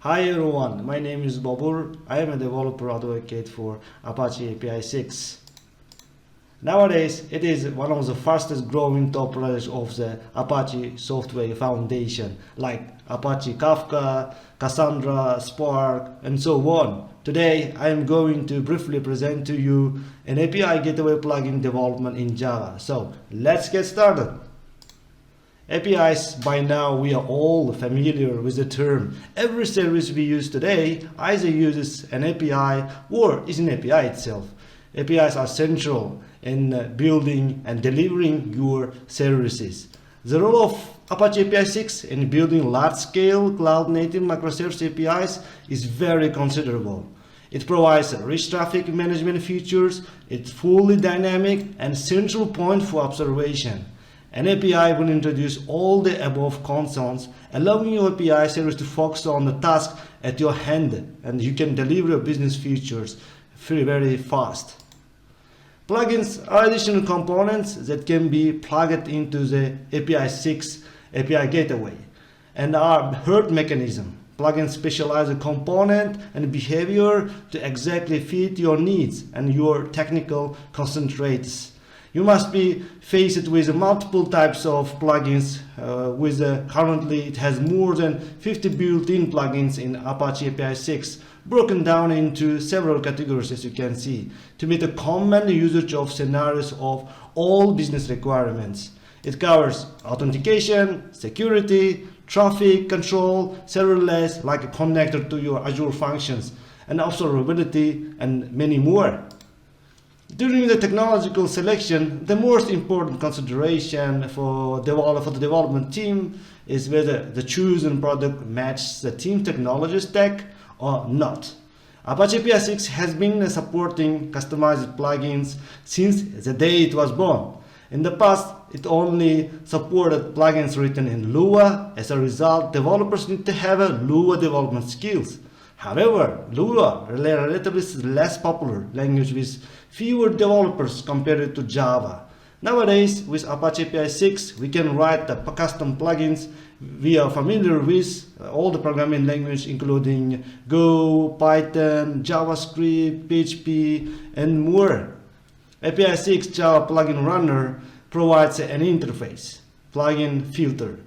Hi everyone, my name is Bobur. I am a developer advocate for Apache APISIX. Nowadays, it is one of the fastest growing top projects of the Apache software foundation, like Apache Kafka, Cassandra, Spark, and so on. Today, I am going to briefly present to you an API gateway plugin development in Java. So, let's get started. APIs, by now we are all familiar with the term. Every service we use today either uses an API or is an API itself. APIs are central in building and delivering your services. The role of Apache APISIX in building large-scale cloud-native microservice APIs is very considerable. It provides rich traffic management features, it's fully dynamic and central point for observation. An API will introduce all the above concerns, allowing your API service to focus on the task at your hand, and you can deliver your business features very fast. Plugins are additional components that can be plugged into the APISIX API gateway and are herd mechanism. Plugins specialize a component and behavior to exactly fit your needs and your technical constraints. You must be faced with multiple types of plugins. Currently it has more than 50 built-in plugins in Apache APISIX, broken down into several categories, as you can see, to meet a common usage of scenarios of all business requirements. It covers authentication, security, traffic control, serverless, like a connector to your Azure functions, and observability, and many more. During the technological selection, the most important consideration for the development team is whether the chosen product matches the team technology stack or not. Apache APISIX has been supporting customized plugins since the day it was born. In the past, it only supported plugins written in Lua. As a result, developers need to have Lua development skills. However, Lua is a relatively less popular language with fewer developers compared to Java. Nowadays, with Apache APISIX, we can write the custom plugins. We are familiar with all the programming languages, including Go, Python, JavaScript, PHP, and more. APISIX Java Plugin Runner provides an interface, plugin filter,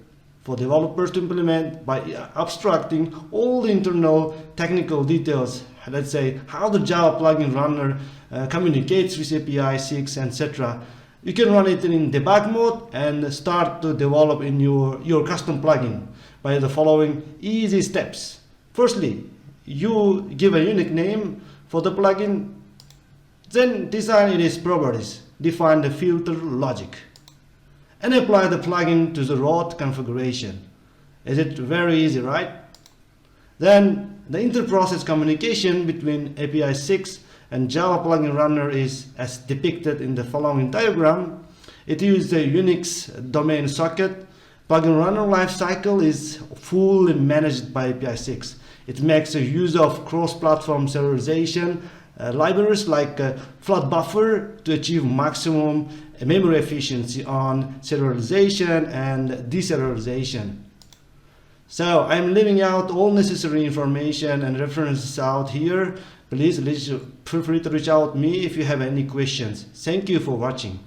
for developers to implement by abstracting all the internal technical details, let's say how the Java plugin runner communicates with APISIX, etc. You can run it in debug mode and start to develop in your custom plugin by the following easy steps. Firstly, you give a unique name for the plugin, then design its properties, define the filter logic, and apply the plugin to the root configuration. Is it very easy, right? Then the inter-process communication between APISIX and Java plugin runner is as depicted in the following diagram. It uses a Unix domain socket. Plugin runner lifecycle is fully managed by APISIX. It makes a use of cross-platform serialization libraries like float buffer to achieve maximum memory efficiency on serialization and deserialization. So I'm leaving out all necessary information and references out here. Please feel free to reach out to me if you have any questions. Thank you for watching.